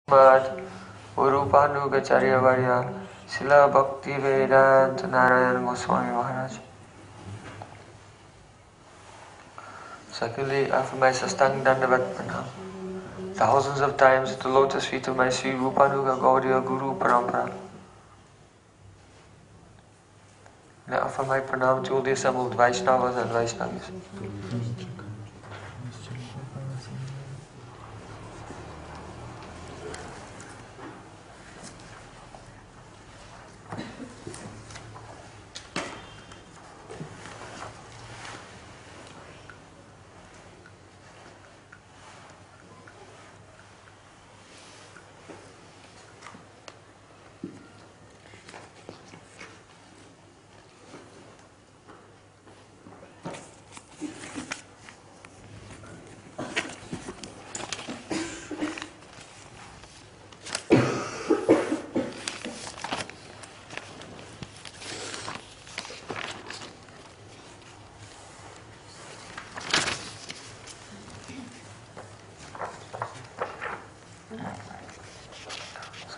Mad, Urupanugacharya Varya, Srila Bhakti Vedanta Narayan Goswami Maharaj. Secondly, after my Sastang Dandavat Pranam, thousands of times at the lotus feet of my Sri Rupanuga Gaudiya Guru Parampara. And I offer my pranam to all the assembled Vaishnavas and Vaishnavis.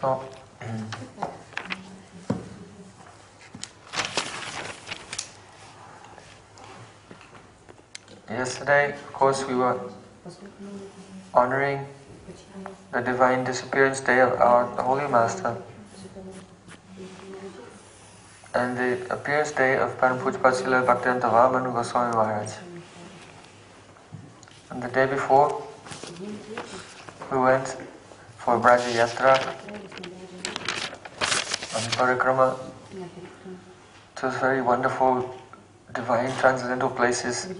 So, yesterday, of course, we were honoring the divine disappearance day of our Holy Master and the appearance day of Param Pujyapad Srila Bhaktivedanta Vamanu Goswami Maharaj. And the day before, we went for Braja Yatra and Parikrama to those very wonderful, divine, transcendental places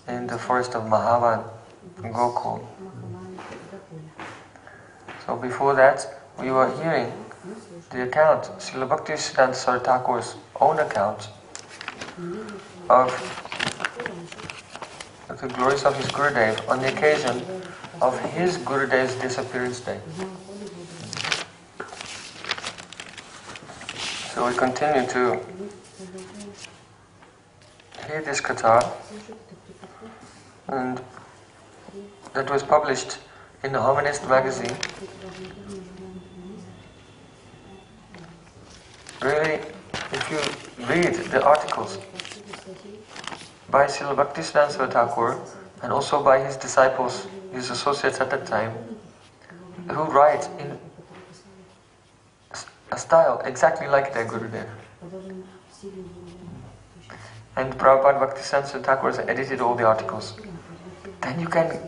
in the forest of Mahavan, in Gokul. So before that, we were hearing the account, Srila Bhaktisiddhanta Saraswati Thakur's own account of the glories of his Gurudev on the occasion of his Gurudev's disappearance day. So we continue to hear this katha, and that was published in the Harmonist magazine. Really, if you read the articles by Srila Bhaktisiddhanta Saraswati Thakur and also by his disciples, his associates at that time, who write in a style exactly like their Gurudev. And Prabhupada Bhaktisiddhanta Saraswati Thakur has edited all the articles. Then you can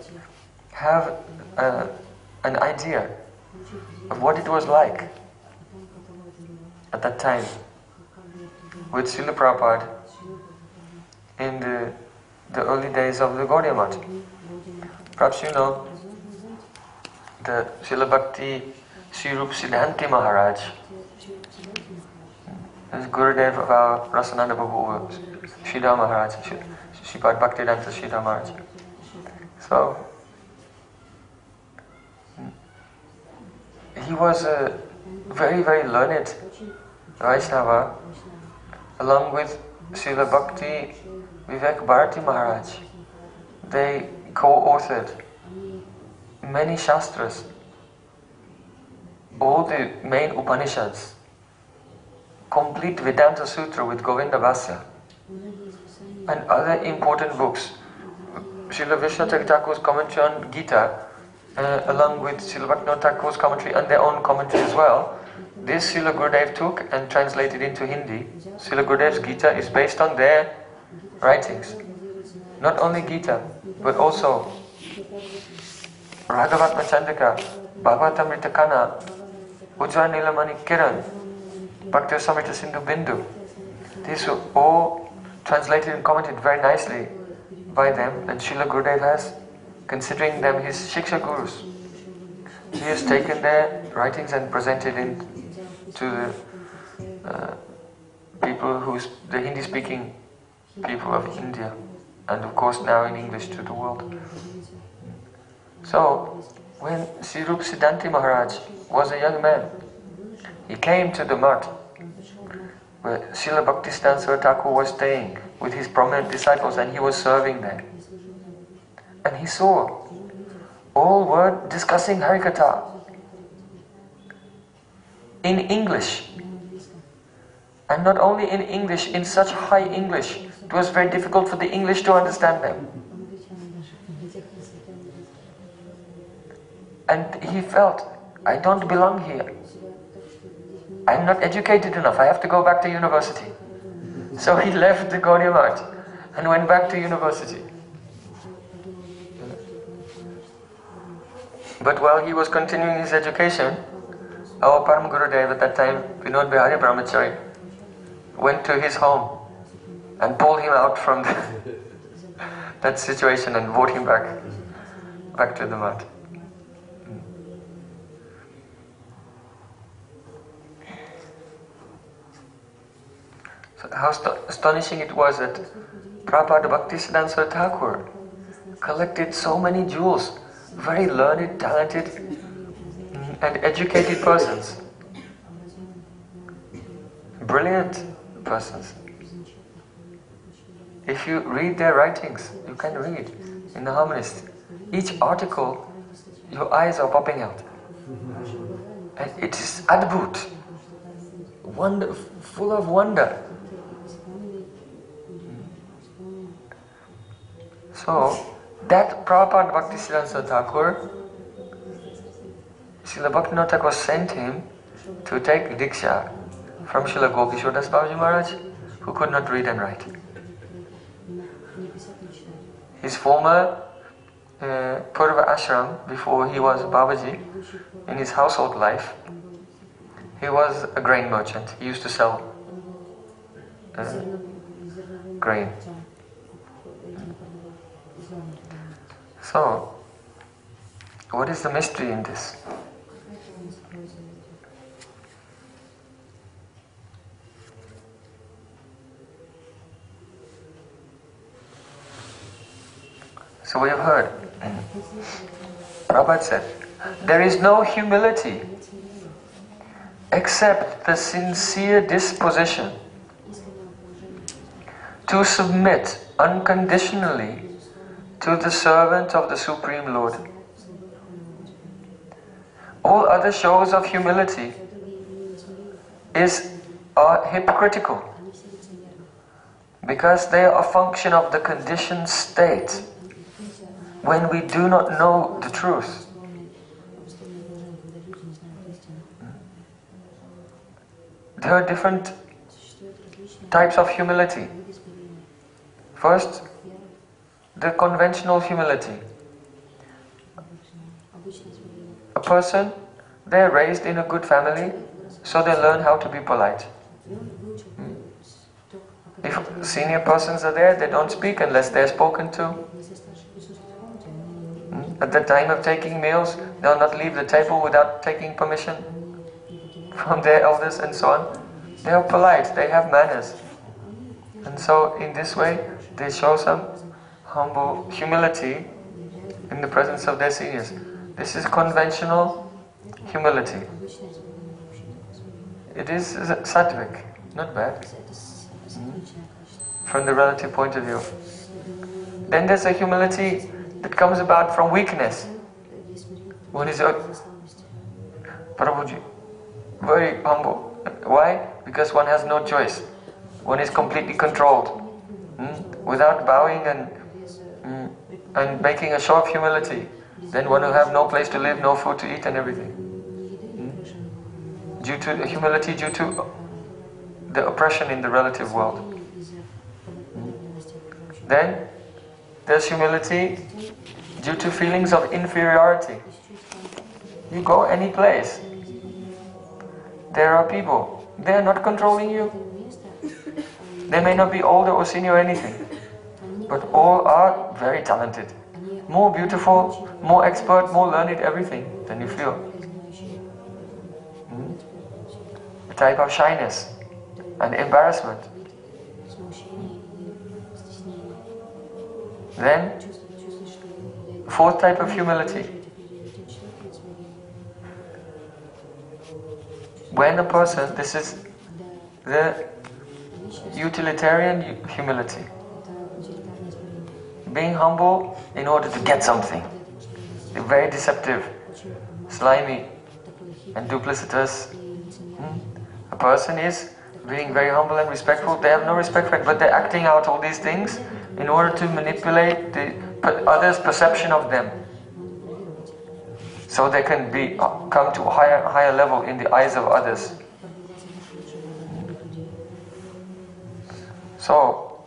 have an idea of what it was like at that time with Srila Prabhupada in the early days of the Gaudiya Math. Perhaps you know the Srila Bhakti Sri Rup Siddhanti Maharaj, is Gurudev of our Rasananda Prabhu, Sridhar Maharaj, Sripad Bhaktivedanta Sridhar Maharaj. So, he was a very, very learned Vaishnava, along with Srila Bhakti Vivek Bharati Maharaj. They co-authored many Shastras, all the main Upanishads, complete Vedanta Sutra with Govinda Vasya, and other important books. Srila Vishnu Thakur's commentary on Gita, along with Srila Bhaktivinoda Thakur's commentary and their own commentary as well. This Srila Gurudev took and translated into Hindi. Srila Gurudev's Gita is based on their writings. Not only Gita, but also Raghavatma Chandrika, Bhagavatamrita Kana, Ujjvala Nilamani Kiran, Bhakti Samrita Sindhu Bindu. These were all translated and commented very nicely by them, and Srila Gurudev has, considering them his Shiksha Gurus. He has taken their writings and presented it to the people the Hindi-speaking people of India, and of course now in English to the world. So, when Sri Rup Siddhanti Maharaj was a young man, he came to the Math where Srila Bhaktisiddhanta Saraswati Thakur was staying with his prominent disciples, and he was serving there. And he saw all were discussing Harikatha. in English. And not only in English, in such high English. It was very difficult for the English to understand them. And he felt, I don't belong here. I'm not educated enough, I have to go back to university. So he left the Gaudiya Math and went back to university. But while he was continuing his education, our Param Gurudev at that time, Vinod Bihari Brahmachari, went to his home and pulled him out from that situation and brought him back to the mat. So how astonishing it was that Prabhupada Bhaktisiddhanta Saraswati Thakur collected so many jewels, very learned, talented and educated persons, brilliant persons. If you read their writings, you can read in the Harmonist, each article, your eyes are popping out. And it is adbhut, full of wonder. So, that Prabhupada Bhaktisiddhanta Saraswati Thakur, Srila Bhaktivinoda Thakur sent him to take Diksha from Srila Gopkishore Das Babaji Maharaj, who could not read and write. His former Purva Ashram, before he was Babaji, in his household life, he was a grain merchant. He used to sell grain. So, what is the mystery in this? So we have heard, Prabhupada said, there is no humility except the sincere disposition to submit unconditionally to the servant of the Supreme Lord. All other shows of humility are hypocritical because they are a function of the conditioned state when we do not know the truth. There are different types of humility. First, the conventional humility. A person, they are raised in a good family, so they learn how to be polite. If senior persons are there, they don't speak unless they are spoken to. At the time of taking meals, they will not leave the table without taking permission from their elders and so on. They are polite, they have manners. And so in this way, they show some humble humility in the presence of their seniors. This is conventional humility. It is sattvic, not bad, from the relative point of view. Then there's a humility that comes about from weakness. One is Prabhuji, very humble. Why? Because one has no choice. One is completely controlled. Without bowing and making a show of humility, then one will have no place to live, no food to eat and everything. Due to humility, due to the oppression in the relative world. Then there's humility due to feelings of inferiority. You go any place, there are people, they are not controlling you. They may not be older or senior or anything, but all are very talented, more beautiful, more expert, more learned, everything than you feel. A type of shyness and embarrassment. Then, fourth type of humility. When a person, this is the utilitarian humility. Being humble in order to get something. Very deceptive, slimy, and duplicitous, A person is being very humble and respectful, they have no respect for it, but they're acting out all these things in order to manipulate the others' perception of them, so they can come to a higher level in the eyes of others. So,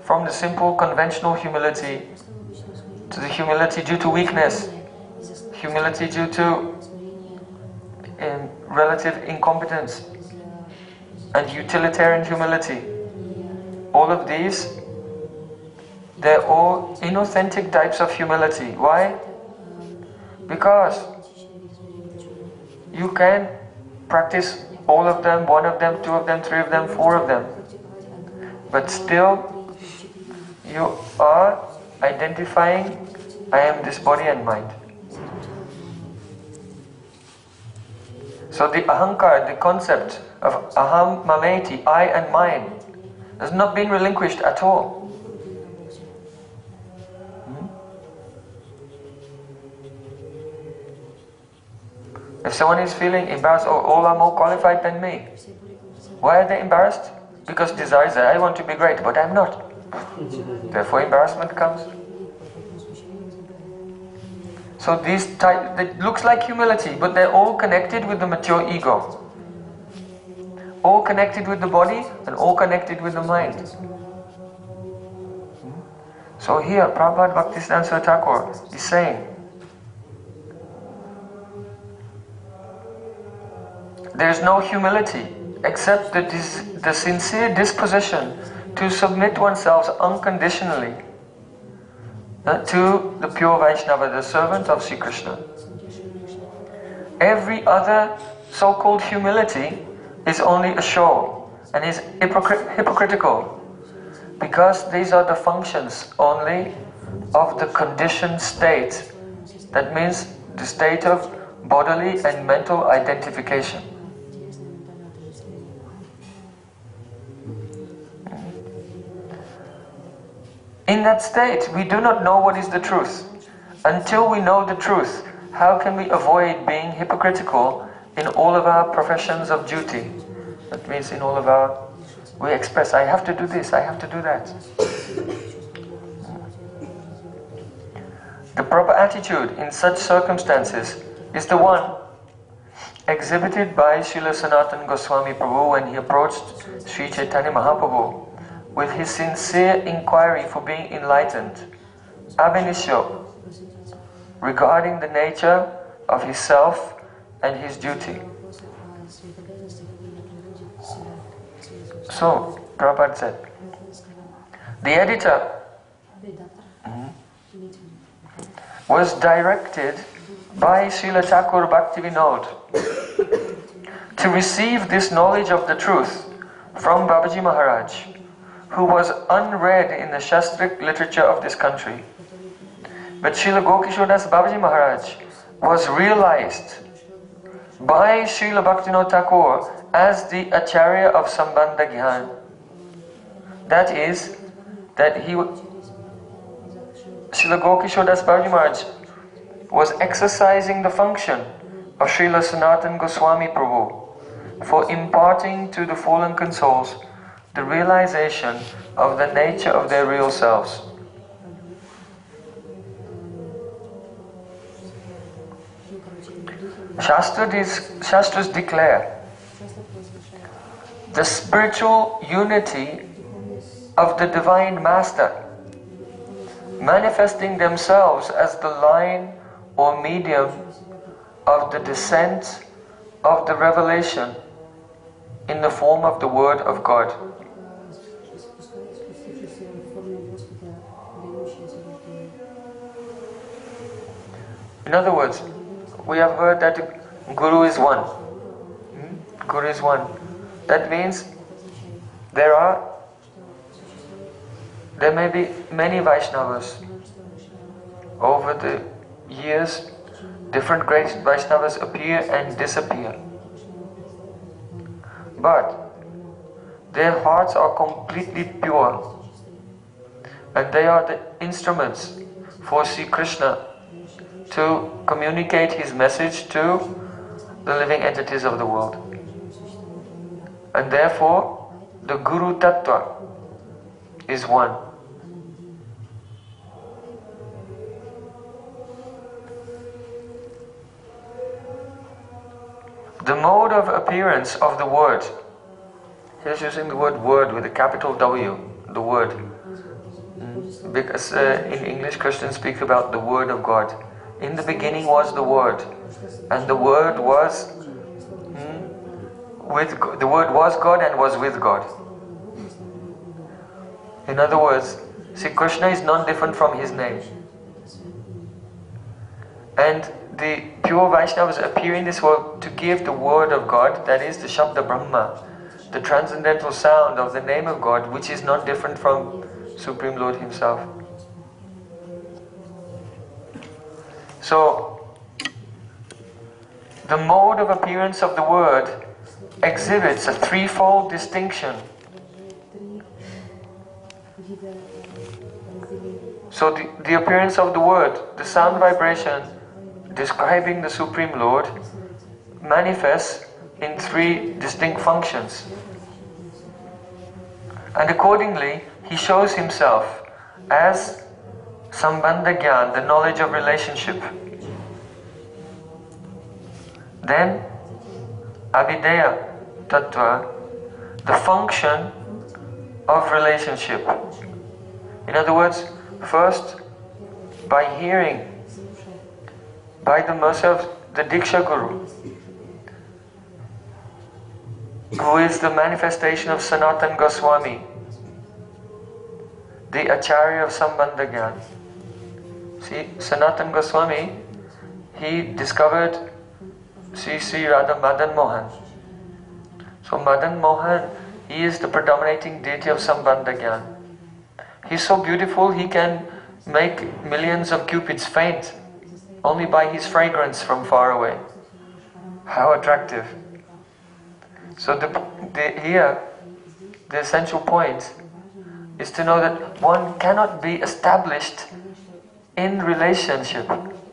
from the simple conventional humility to the humility due to weakness, humility due to relative incompetence, and utilitarian humility, all of these, they're all inauthentic types of humility. Why? Because you can practice all of them, one of them, two of them, three of them, four of them, but still you are identifying, I am this body and mind. So the ahankar, the concept of aham mameti, I and mine, has not been relinquished at all. If someone is feeling embarrassed, oh, all are more qualified than me. Why are they embarrassed? Because desire is that I want to be great, but I'm not. Therefore embarrassment comes. So these type, it looks like humility, but they're all connected with the mature ego. All connected with the body and all connected with the mind. So here, Prabhupada Bhaktisiddhanta Thakur is saying, there is no humility except the sincere disposition to submit oneself unconditionally to the pure Vaishnava, the servant of Sri Krishna. Every other so-called humility is only a show and is hypocritical, because these are the functions only of the conditioned state. That means the state of bodily and mental identification. In that state, we do not know what is the truth. Until we know the truth, how can we avoid being hypocritical in all of our professions of duty? That means in all of our, we express, I have to do this, I have to do that. The proper attitude in such circumstances is the one exhibited by Srila Sanatana Goswami Prabhu when he approached Sri Chaitanya Mahaprabhu with his sincere inquiry for being enlightened, ab initio, regarding the nature of his self and his duty. So, Prabhupada said, the editor was directed by Srila Thakur Bhaktivinoda to receive this knowledge of the truth from Babaji Maharaj, who was unread in the Shastric literature of this country. But Srila Gokishore Das Babaji Maharaj was realized by Srila Bhaktivinoda Thakur as the Acharya of Sambandha Gyan. That is, that Srila Gokishore Das Babaji Maharaj was exercising the function of Srila Sanatana Goswami Prabhu for imparting to the fallen souls the realization of the nature of their real selves. Shastras declare the spiritual unity of the Divine Master, manifesting themselves as the line or medium of the descent of the revelation in the form of the Word of God. In other words, we have heard that Guru is one. Guru is one. That means there may be many Vaishnavas. Over the years, different great Vaishnavas appear and disappear. But their hearts are completely pure, and they are the instruments for Sri Krishna to communicate his message to the living entities of the world. And therefore, the Guru Tattva is one. The mode of appearance of the word, here's using the word word with a capital W, the word. Because in English Christians speak about the word of God. In the beginning was the word, and the word was the word was God and was with God. In other words, see, Krishna is non-different from his name. And the pure Vaishnavas appear in this world to give the word of God, that is the Shabda Brahma, the transcendental sound of the name of God, which is not different from Supreme Lord himself. So, the mode of appearance of the word exhibits a threefold distinction. So the appearance of the word, the sound vibration describing the Supreme Lord, manifests in three distinct functions. And accordingly, he shows himself as Sambandha Gyan, the knowledge of relationship. Then, Abhideya Tattva, the function of relationship. In other words, first, by hearing, by the mercy of the Diksha Guru, who is the manifestation of Sanatana Goswami, the Acharya of Sambandha Gyan. See, Sanatana Goswami, he discovered Sri Radha Madan Mohan. So Madan Mohan, he is the predominating deity of Sambandha Gyan. He's so beautiful, he can make millions of cupids faint only by his fragrance from far away. How attractive. So here, the essential point is to know that one cannot be established in relationship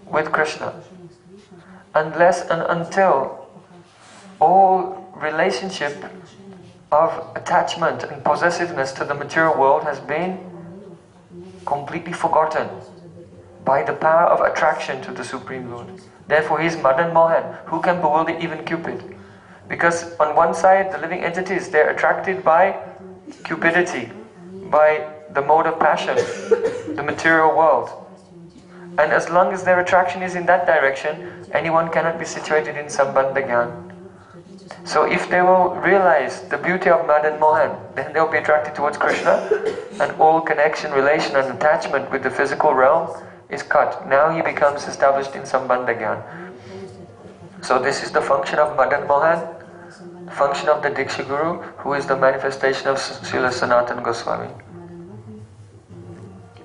with Krishna unless and until all relationship of attachment and possessiveness to the material world has been completely forgotten by the power of attraction to the Supreme Lord. Therefore he is Madan Mohan, who can bewilder even Cupid. Because on one side, the living entities, they're attracted by cupidity, by the mode of passion, the material world. And as long as their attraction is in that direction, anyone cannot be situated in Sambandha Gyan. So if they will realize the beauty of Madan Mohan, then they'll be attracted towards Krishna, and all connection, relation and attachment with the physical realm is cut. Now he becomes established in Sambandha Gyan. So this is the function of Madan Mohan, the function of the Diksha Guru, who is the manifestation of Srila Sanatana Goswami.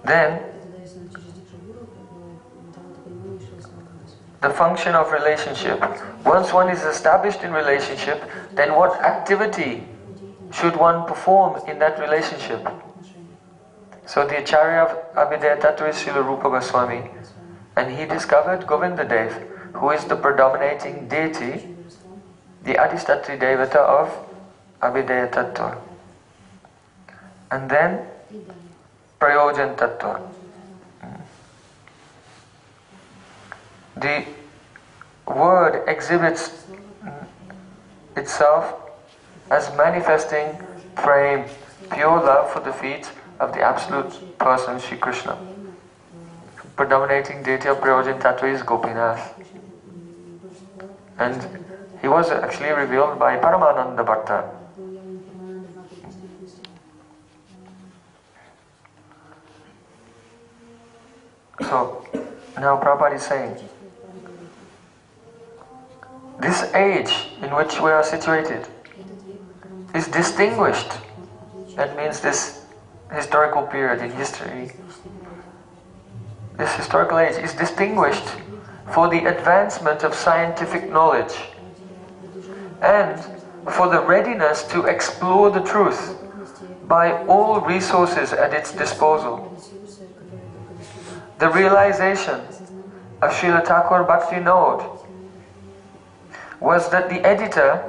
Then, the function of relationship. Once one is established in relationship, then what activity should one perform in that relationship? So the Acharya of Abhideya Tattva is Srila Rupa Goswami, and he discovered Govinda Dev, who is the predominating deity, the Adhistatri Devata of Abhideya Tattva. And then Prayojan Tattva. The word exhibits itself as manifesting prem, pure love for the feet of the absolute person Shri Krishna. Predominating deity of Prayojan Tattva is Gopinath. And he was actually revealed by Paramananda Bhatta. So, now Prabhupada is saying, this age in which we are situated is distinguished. That means this historical period in history, this historical age is distinguished for the advancement of scientific knowledge and for the readiness to explore the truth by all resources at its disposal. The realization of Srila Thakur Bhakti Node, was that the editor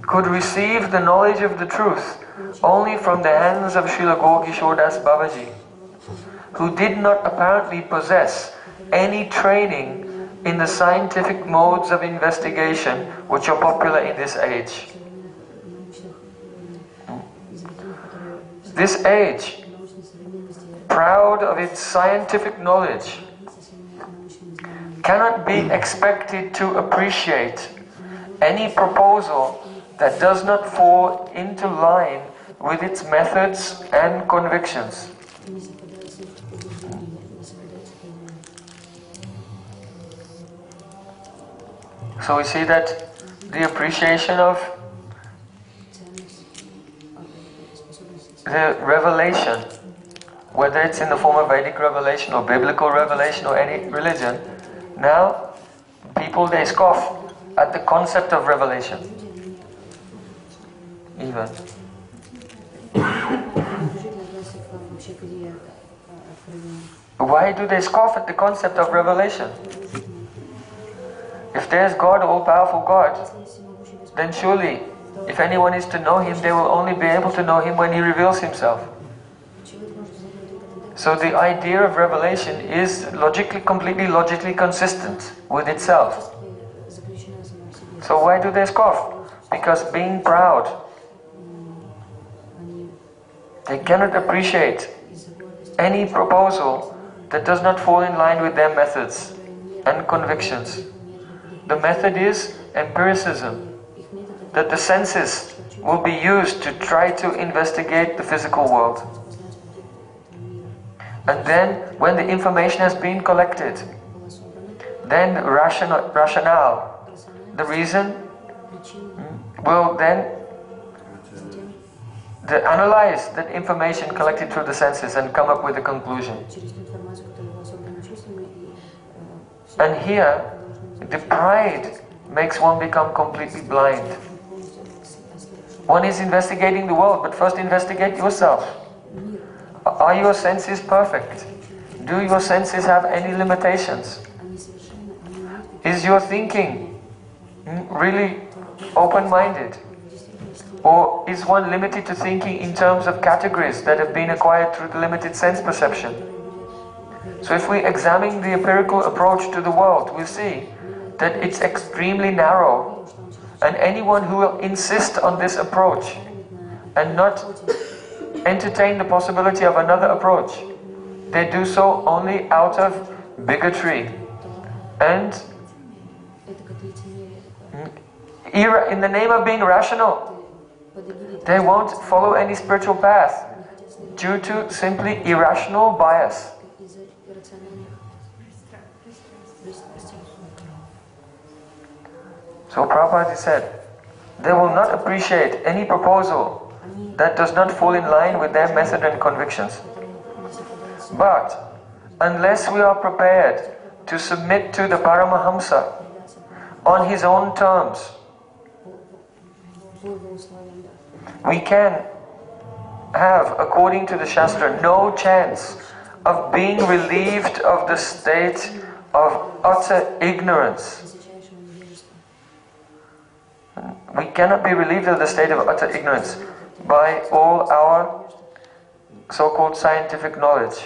could receive the knowledge of the truth only from the hands of Srila Gaura Kishora Das Babaji, who did not apparently possess any training in the scientific modes of investigation which are popular in this age. This age, proud of its scientific knowledge, cannot be expected to appreciate any proposal that does not fall into line with its methods and convictions. So we see that the appreciation of the revelation, whether it's in the form of Vedic revelation or biblical revelation or any religion, now people, they scoff at the concept of revelation. Even. Why do they scoff at the concept of revelation? If there's God, all-powerful God, then surely, if anyone is to know Him, they will only be able to know Him when He reveals Himself. So the idea of revelation is completely logically consistent with itself. So why do they scoff? Because being proud, they cannot appreciate any proposal that does not fall in line with their methods and convictions. The method is empiricism, that the senses will be used to try to investigate the physical world. And then, when the information has been collected, then rationale, the reason, will then analyze that information collected through the senses and come up with a conclusion. And here, the pride makes one become completely blind. One is investigating the world, but first investigate yourself. Are your senses perfect? Do your senses have any limitations? Is your thinking really open-minded? Or is one limited to thinking in terms of categories that have been acquired through the limited sense perception? So if we examine the empirical approach to the world, we see that it's extremely narrow, and anyone who will insist on this approach and not entertain the possibility of another approach, they do so only out of bigotry and in the name of being rational. They won't follow any spiritual path due to simply irrational bias. So Prabhupada said, they will not appreciate any proposal that does not fall in line with their method and convictions. But unless we are prepared to submit to the Paramahamsa on his own terms, we can have, according to the Shastra, no chance of being relieved of the state of utter ignorance. We cannot be relieved of the state of utter ignorance by all our so-called scientific knowledge.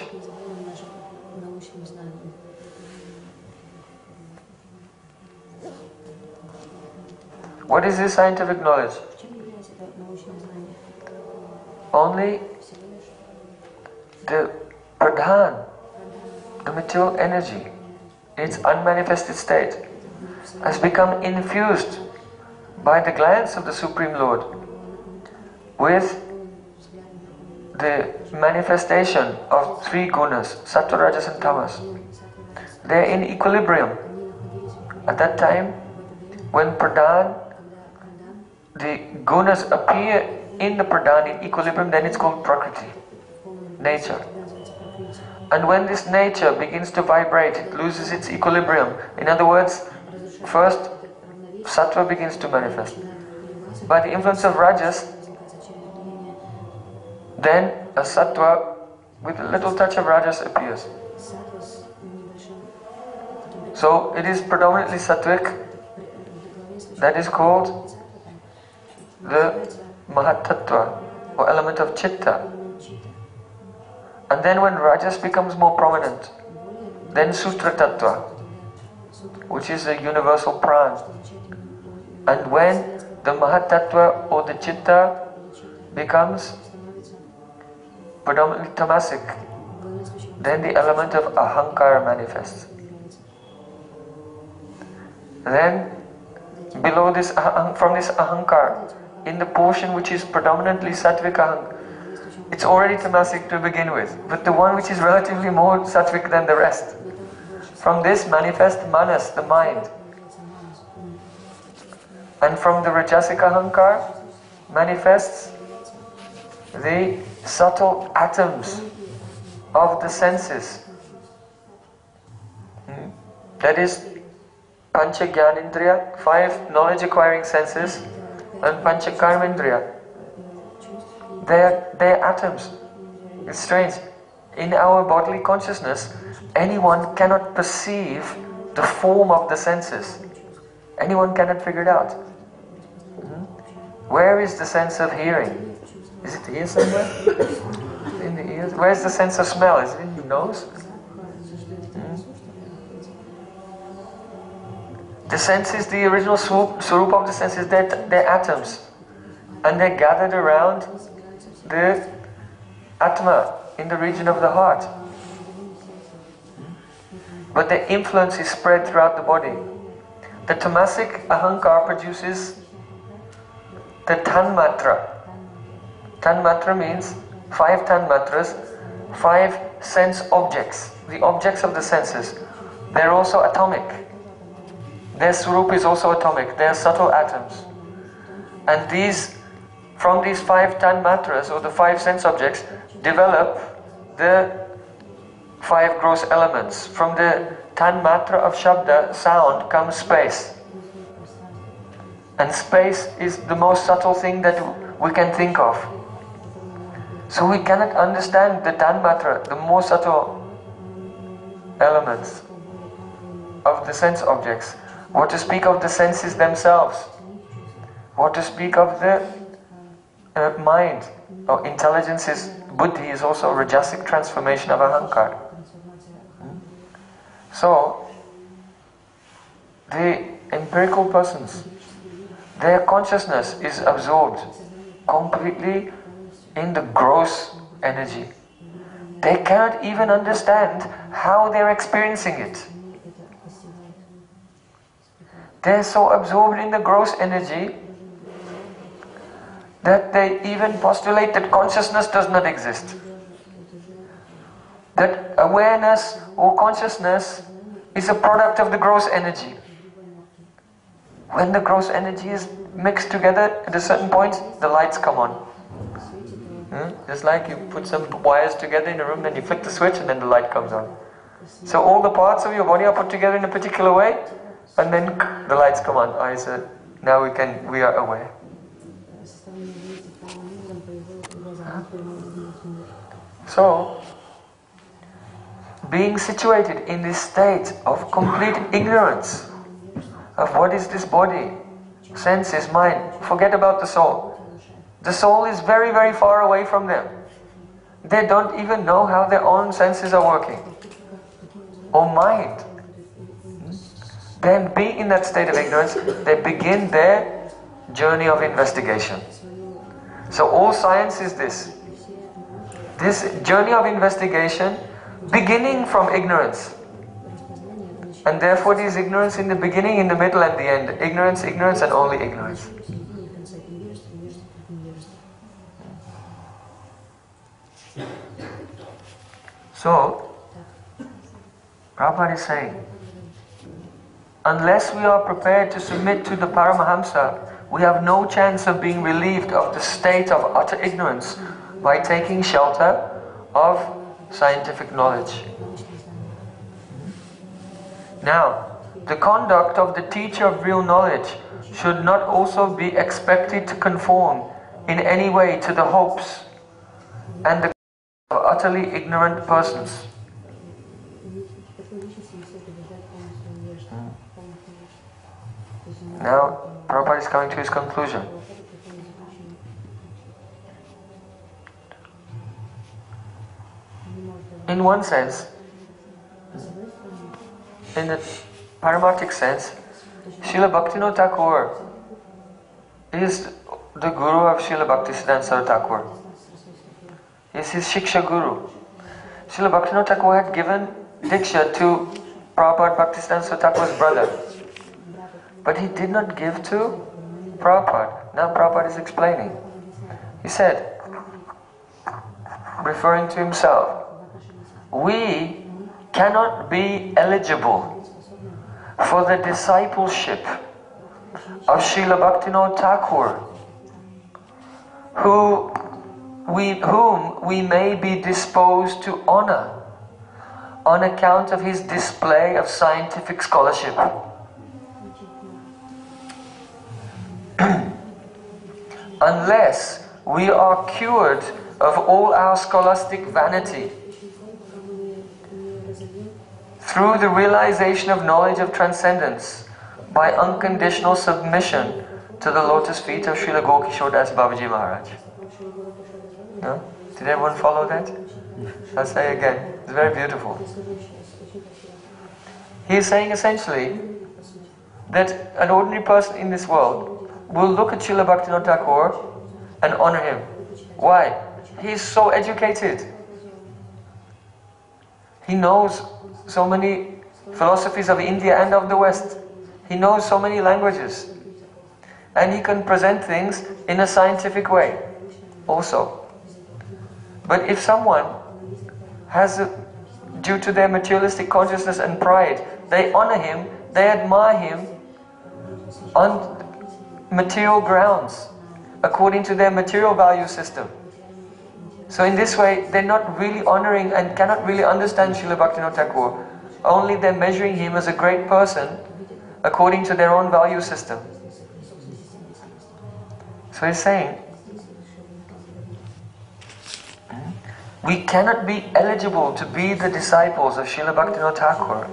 What is this scientific knowledge? Only the pradhan, the material energy, in its unmanifested state, has become infused by the glance of the Supreme Lord with the manifestation of three gunas, sattva, rajas and tamas. They are in equilibrium. At that time, when pradhan, the gunas appear in the pradhan in equilibrium, then it's called prakriti, nature. And when this nature begins to vibrate, it loses its equilibrium. In other words, first sattva begins to manifest. By the influence of rajas, then a sattva with a little touch of rajas appears. So it is predominantly sattvic That is called the Mahatattva, or element of Chitta. And then when Rajas becomes more prominent, then Sutra Tattva, which is a universal pran. And when the Mahatattva or the Chitta becomes predominantly tamasic, then the element of Ahankara manifests. Then below this, from this Ahankara, in the portion which is predominantly Sattvic Ahankara, it's already tamasic to begin with, but the one which is relatively more sattvic than the rest. From this manifests manas, the mind. And from the Rajasic Ahankar manifests the subtle atoms of the senses. That is Pancha Gyanindriya, 5 knowledge acquiring senses, and Pancha Karmendriya. They're atoms. It's strange. In our bodily consciousness, anyone cannot perceive the form of the senses. Anyone cannot figure it out. Where is the sense of hearing? Is it here somewhere? In the ears? Where is the sense of smell? Is it in your nose? The senses, the original swarup of the senses, they're atoms. And they're gathered around the Atma in the region of the heart. But their influence is spread throughout the body. The tamasic Ahankar produces the Tanmatra. Tanmatra means 5 Tanmatras, 5 sense objects, the objects of the senses. They're also atomic. Their swarup is also atomic. They are subtle atoms. And from these 5 Tanmatras, or the 5 sense objects, develop the 5 gross elements. From the Tanmatra of Shabda, sound, comes space. And space is the most subtle thing that we can think of. So we cannot understand the Tanmatra, the more subtle elements of the sense objects. What to speak of the senses themselves? What to speak of the mind? Or intelligence is, buddhi is also a rajasic transformation of ahankar. So, the empirical persons, their consciousness is absorbed completely in the gross energy. They cannot even understand how they're experiencing it. They're so absorbed in the gross energy that they even postulate that consciousness does not exist. That awareness or consciousness is a product of the gross energy. When the gross energy is mixed together at a certain point, the lights come on. Just like you put some wires together in a room, then you flick the switch and then the light comes on. So all the parts of your body are put together in a particular way, and then the lights come on. Now we are aware. So, being situated in this state of complete ignorance of what is this body, senses, mind, forget about the soul. The soul is very, very far away from them. They don't even know how their own senses are working. Or mind. Then being in that state of ignorance, they begin their journey of investigation. So all science is this. This journey of investigation beginning from ignorance. And therefore there is ignorance in the beginning, in the middle and the end. Ignorance, ignorance and only ignorance. So, Prabhupada is saying, unless we are prepared to submit to the Paramahamsa, we have no chance of being relieved of the state of utter ignorance by taking shelter of scientific knowledge. Now, the conduct of the teacher of real knowledge should not also be expected to conform in any way to the hopes and the of utterly ignorant persons. Now, Prabhupada is coming to his conclusion. In one sense, in the paramartic sense, Srila Bhaktivinoda Thakur is the guru of Srila Bhaktisiddhanta Saraswati Thakur. He is his Shiksha guru. Srila Bhaktivinoda Thakur had given Diksha to Prabhupada Bhaktisiddhanta Saraswati Thakur's brother. But he did not give to Prabhupada. Now Prabhupada is explaining. He said, referring to himself, we cannot be eligible for the discipleship of Srila Bhaktivinoda Thakur, whom we may be disposed to honor on account of his display of scientific scholarship. Unless we are cured of all our scholastic vanity through the realization of knowledge of transcendence by unconditional submission to the lotus feet of Srila Gokishore Das Babaji Maharaj. No? Did everyone follow that? I'll say again. It's very beautiful. He is saying essentially that an ordinary person in this world will look at Srila Bhaktivinoda Thakur and honor him. Why? He is so educated. He knows so many philosophies of India and of the West. He knows so many languages. And he can present things in a scientific way also. But if someone has, due to their materialistic consciousness and pride, they honor him, they admire him on material grounds, according to their material value system. So in this way, they're not really honoring and cannot really understand Srila Bhaktivinoda Thakur. Only they're measuring him as a great person according to their own value system. So he's saying, we cannot be eligible to be the disciples of Srila Bhaktivinoda Thakur,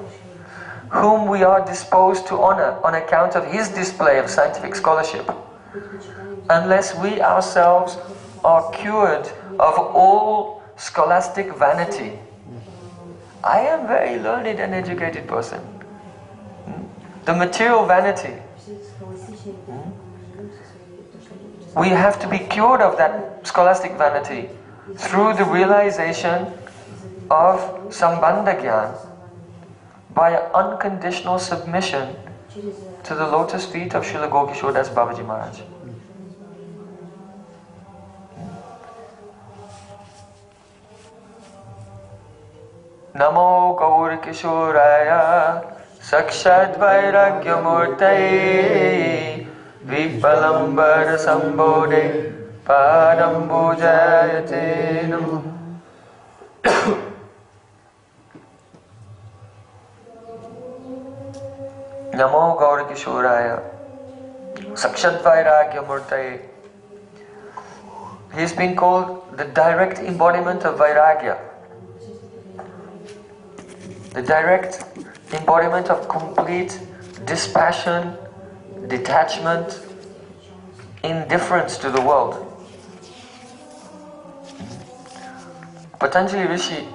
whom we are disposed to honor on account of his display of scientific scholarship, unless we ourselves are cured of all scholastic vanity. I am a very learned and educated person. The material vanity. We have to be cured of that scholastic vanity through the realization of Sambandha Gyan by unconditional submission to the lotus feet of Srila Gokishore Das Babaji Maharaj. Namo Gaur Kishoraya Sakshat Vairagya Murtaye Vipalambar Sambode Padambujayate Namo. Namo Gaur Kishoraya Sakshat Vairagya Murtaye. He has been called the direct embodiment of Vairagya, the direct embodiment of complete dispassion, detachment, indifference to the world. Patanjali Rishi,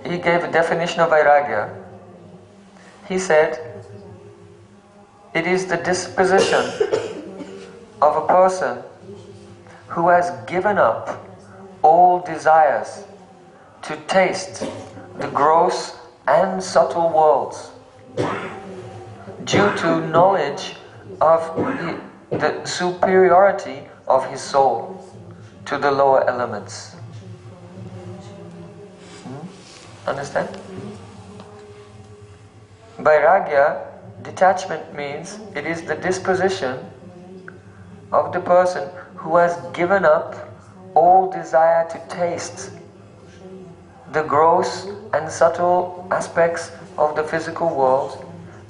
he gave a definition of Vairagya. He said, it is the disposition of a person who has given up all desires to taste the gross and subtle worlds due to knowledge of the superiority of his soul to the lower elements. Understand? Vairagya, detachment, means it is the disposition of the person who has given up all desire to taste the gross and subtle aspects of the physical world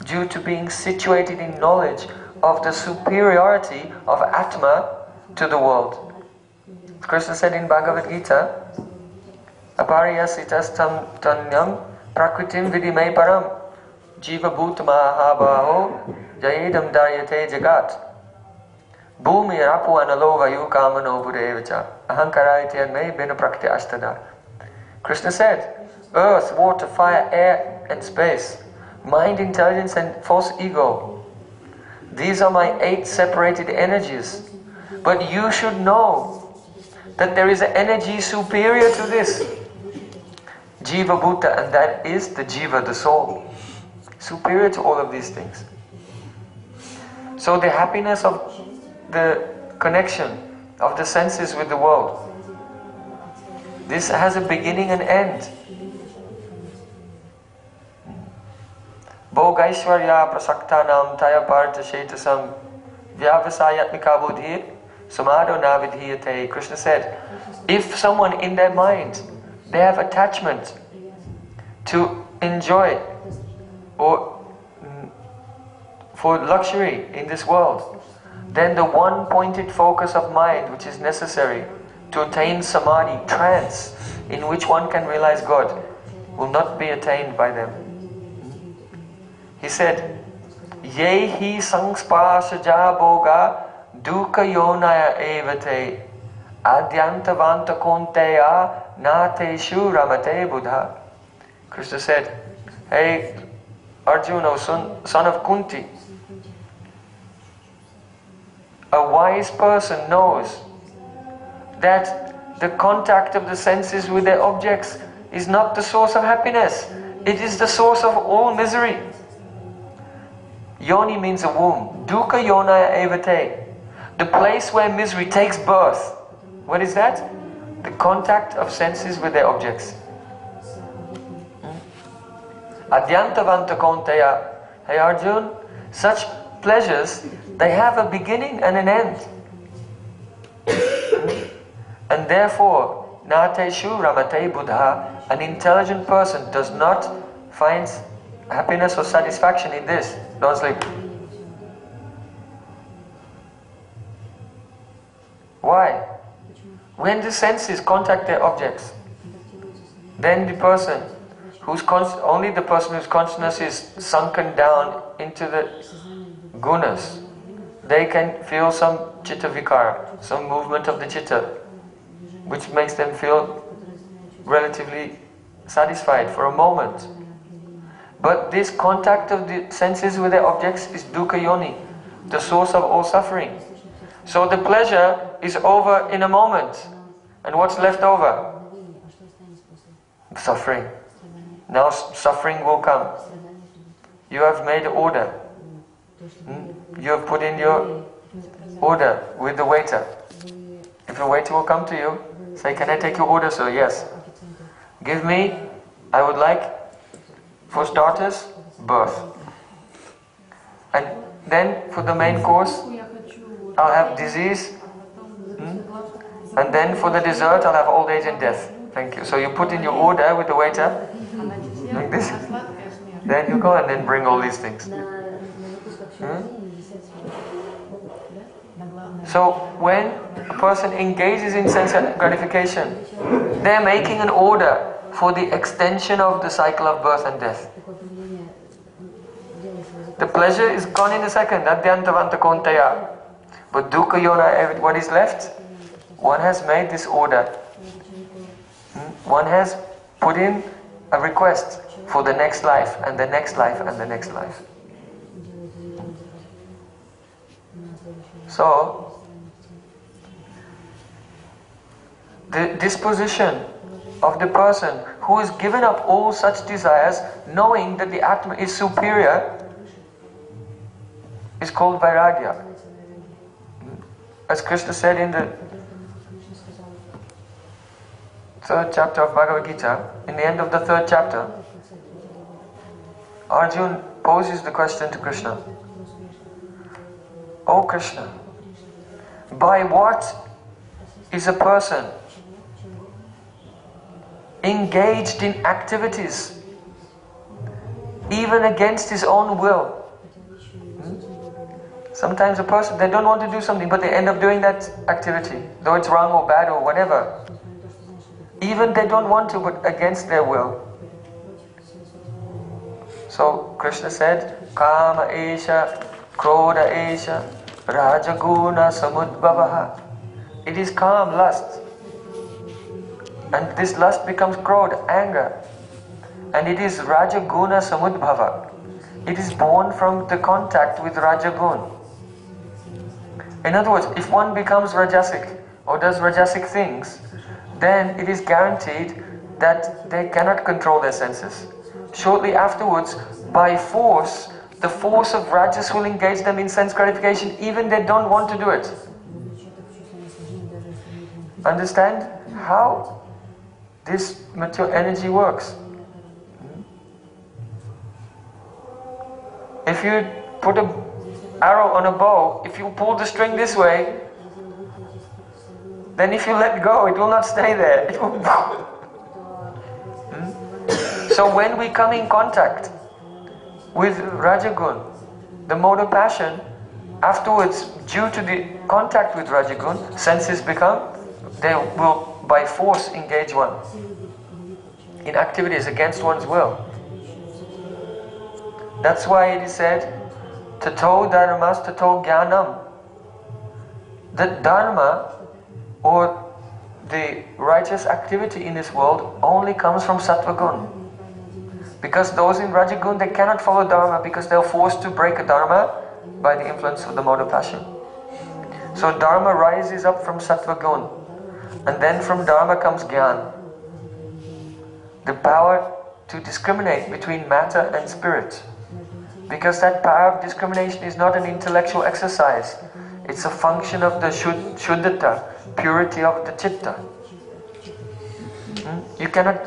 due to being situated in knowledge of the superiority of Atma to the world. Krishna said in Bhagavad Gita, Apariyasitas tam tanyam prakritim vidime param Jiva Bhuta Mahabaho Jayedam Dayate Jagat Bhumi Rapu Analova Yukamano Budevacha Ahankarayate Me Bina Prakti Astada. Krishna said, earth, water, fire, air and space, mind, intelligence and false ego. These are my 8 separated energies. But you should know that there is an energy superior to this. Jiva Bhuta, and that is the Jiva, the soul. Superior to all of these things. So the happiness of the connection of the senses with the world, this has a beginning and end. Bhogaishwarya prasaktanam taya parta shetasam vyavasayatmika buddhi samadho navidhiyate. Krishna said, if someone in their mind, they have attachment to enjoy or for luxury in this world, then the one pointed focus of mind which is necessary to attain samadhi, trance, in which one can realize God, will not be attained by them. He said, Yehi sangspasaja boga dukkha yonaya evate adyantavanta konteya nateshu ramate buddha. Krishna said, hey Arjuna, son of Kunti, a wise person knows that the contact of the senses with their objects is not the source of happiness. It is the source of all misery. Yoni means a womb. Dukkha yonaya evate. The place where misery takes birth. What is that? The contact of senses with their objects. Adyantavanta konteya. Hey Arjun, such pleasures, they have a beginning and an end. And therefore, nateshu ramate buddha, an intelligent person does not find happiness or satisfaction in this. Don't sleep. Why? When the senses contact their objects, then the person only the person whose consciousness is sunken down into the gunas, they can feel some chitta vikara, some movement of the chitta, which makes them feel relatively satisfied for a moment. But this contact of the senses with their objects is dukkha yoni, the source of all suffering. So the pleasure is over in a moment. And what's left over? Suffering. Now suffering will come. You have made an order. You have put in your order with the waiter. If the waiter will come to you, say, can I take your order, sir? Yes. Give me, I would like, for starters, birth. And then for the main course, I'll have disease. And then for the dessert, I'll have old age and death. Thank you. So you put in your order with the waiter, like this. Then you go and then bring all these things. So when a person engages in sense gratification, they're making an order for the extension of the cycle of birth and death. The pleasure is gone in a second, adyantavanta konteya. But dukkha yona, what is left? One has made this order. One has put in a request for the next life, and the next life, and the next life. So, the disposition of the person who has given up all such desires, knowing that the Atma is superior, is called Vairagya. As Krishna said in the 3rd chapter of Bhagavad Gita, in the end of the 3rd chapter, Arjuna poses the question to Krishna. O Krishna, by what is a person engaged in activities even against his own will? Sometimes a person, they don't want to do something, but they end up doing that activity, though it's wrong or bad or whatever. Even they don't want to, but against their will. So Krishna said, Kama Esha, Krodha Esha, Rajaguna Samudbhavaha. It is calm, lust. And this lust becomes Krodha, anger. And it is Rajaguna Samudbhava. It is born from the contact with Rajagun. In other words, if one becomes Rajasic or does Rajasic things, then it is guaranteed that they cannot control their senses. Shortly afterwards, by force, the force of Rajas will engage them in sense gratification, even they don't want to do it. Understand how this material energy works? If you put an arrow on a bow, if you pull the string this way, then if you let go, it will not stay there. It will So when we come in contact with Rajagun, the mode of passion, afterwards, due to the contact with Rajagun, senses they will by force engage one in activities against one's will. That's why it is said, Tato dharmas tato jnanam. That dharma, or the righteous activity in this world, only comes from sattva gun. Because those in Rajagun, they cannot follow dharma because they are forced to break a dharma by the influence of the mode of passion. So dharma rises up from sattva gun, and then from dharma comes jnana, the power to discriminate between matter and spirit. Because that power of discrimination is not an intellectual exercise, it's a function of the shuddhata, purity of the chitta. You cannot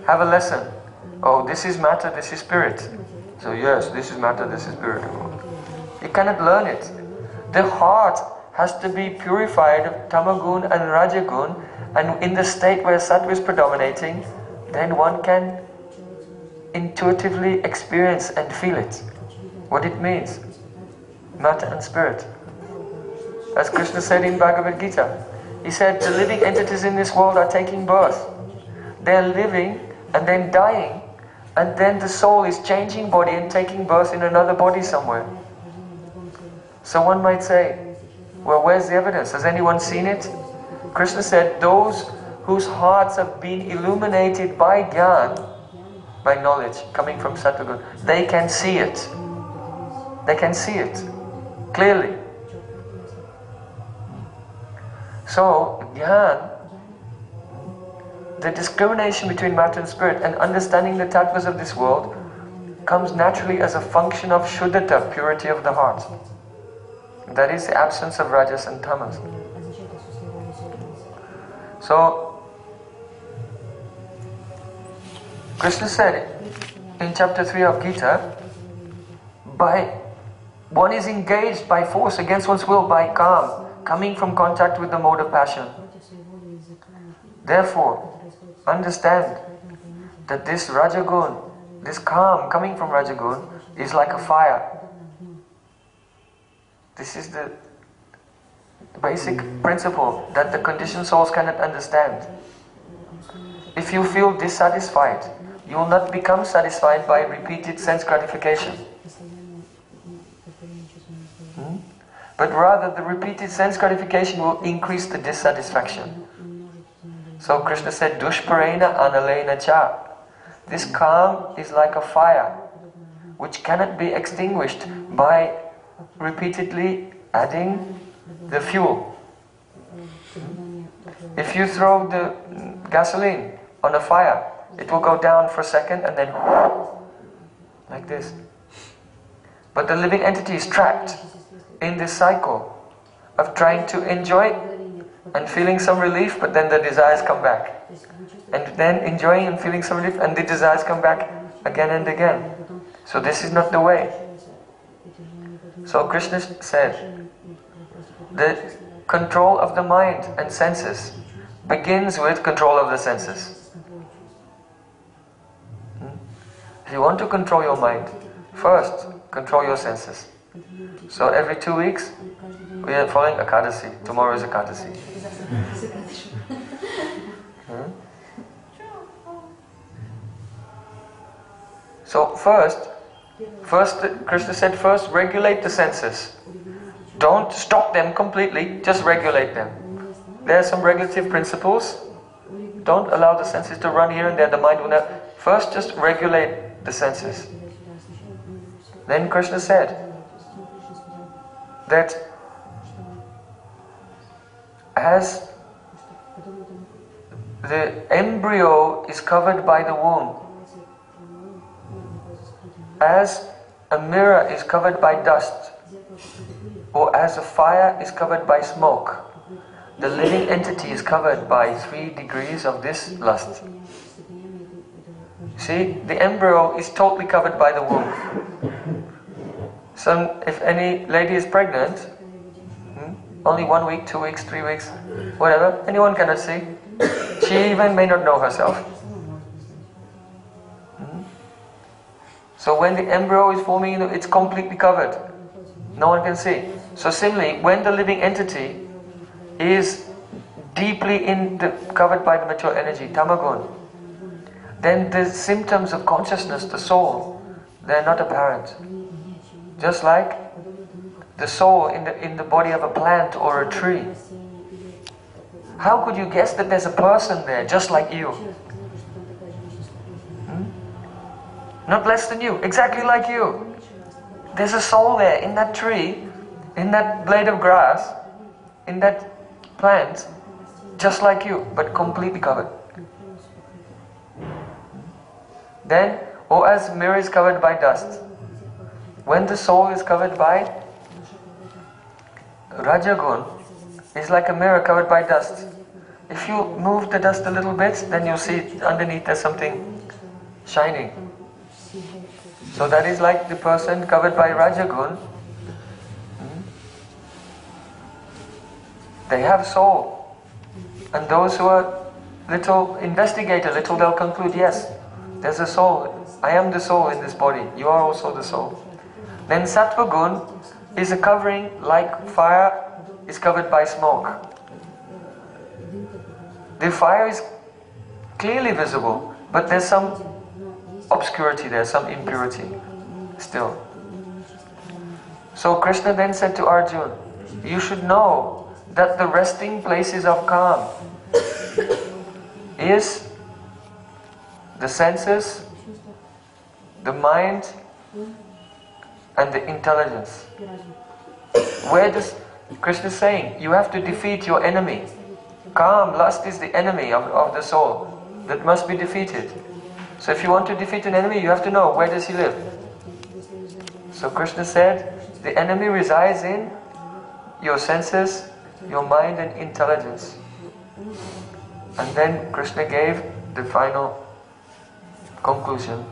have a lesson. Oh, this is matter, this is spirit. So yes, this is matter, this is spirit. You cannot learn it. The heart has to be purified of tamagun and rajagun, and in the state where sattva is predominating, then one can intuitively experience and feel it. What it means, matter and spirit. As Krishna said in Bhagavad Gita, he said the living entities in this world are taking birth. They are living and then dying, and then the soul is changing body and taking birth in another body somewhere. So one might say, well, where's the evidence? Has anyone seen it? Krishna said, those whose hearts have been illuminated by jnana, by knowledge coming from sattva, they can see it. They can see it clearly. So, jnana, the discrimination between matter and spirit and understanding the tattvas of this world comes naturally as a function of shuddhata, purity of the heart. That is the absence of rajas and tamas. So, Krishna said in chapter 3 of Gita, one is engaged by force against one's will by calm, coming from contact with the mode of passion. Therefore, understand that this Rajagun, this calm coming from Rajagun, is like a fire. This is the basic principle that the conditioned souls cannot understand. If you feel dissatisfied, you will not become satisfied by repeated sense gratification. But rather, the repeated sense gratification will increase the dissatisfaction. So Krishna said, Dushparena analena cha. This calm is like a fire, which cannot be extinguished by repeatedly adding the fuel. If you throw the gasoline on a fire, it will go down for a second and then like this. But the living entity is trapped in this cycle of trying to enjoy and feeling some relief, but then the desires come back. And then enjoying and feeling some relief, and the desires come back again and again. So this is not the way. So Krishna said, the control of the mind and senses begins with control of the senses. If you want to control your mind, first control your senses. So every 2 weeks, we are following Ekadasi. Tomorrow is Ekadasi. So first, First, Krishna said, first regulate the senses. Don't stop them completely, just regulate them. There are some regulative principles. Don't allow the senses to run here and there, the mind will never... First, just regulate the senses. Then Krishna said that as the embryo is covered by the womb, as a mirror is covered by dust, or as a fire is covered by smoke, the living entity is covered by 3 degrees of this lust. See, the embryo is totally covered by the womb. If any lady is pregnant, only 1 week, 2 weeks, 3 weeks, whatever, anyone cannot see. She even may not know herself. So when the embryo is forming, it's completely covered. No one can see. So similarly, when the living entity is deeply covered by the mature energy, tamagun, then the symptoms of consciousness, the soul, they're not apparent. Just like the soul in the body of a plant or a tree. How could you guess that there's a person there just like you? Not less than you, exactly like you. There's a soul there in that tree, in that blade of grass, in that plant, just like you, but completely covered. Then, or as mirror is covered by dust, when the soul is covered by Rajagun, it's like a mirror covered by dust. If you move the dust a little bit, then you'll see underneath there's something shining. So that is like the person covered by Rajagun. They have soul. And those who are investigate a little, they'll conclude, yes, there's a soul. I am the soul in this body. You are also the soul. Then Sattva Gun is a covering like fire is covered by smoke. The fire is clearly visible, but there's some obscurity there, some impurity still. So Krishna then said to Arjuna, you should know that the resting places of calm is the senses, the mind, and the intelligence. Where does Krishna is saying, you have to defeat your enemy. Calm, lust is the enemy of the soul that must be defeated. So if you want to defeat an enemy, you have to know where does he live. So Krishna said, the enemy resides in your senses, your mind and intelligence. And then Krishna gave the final conclusion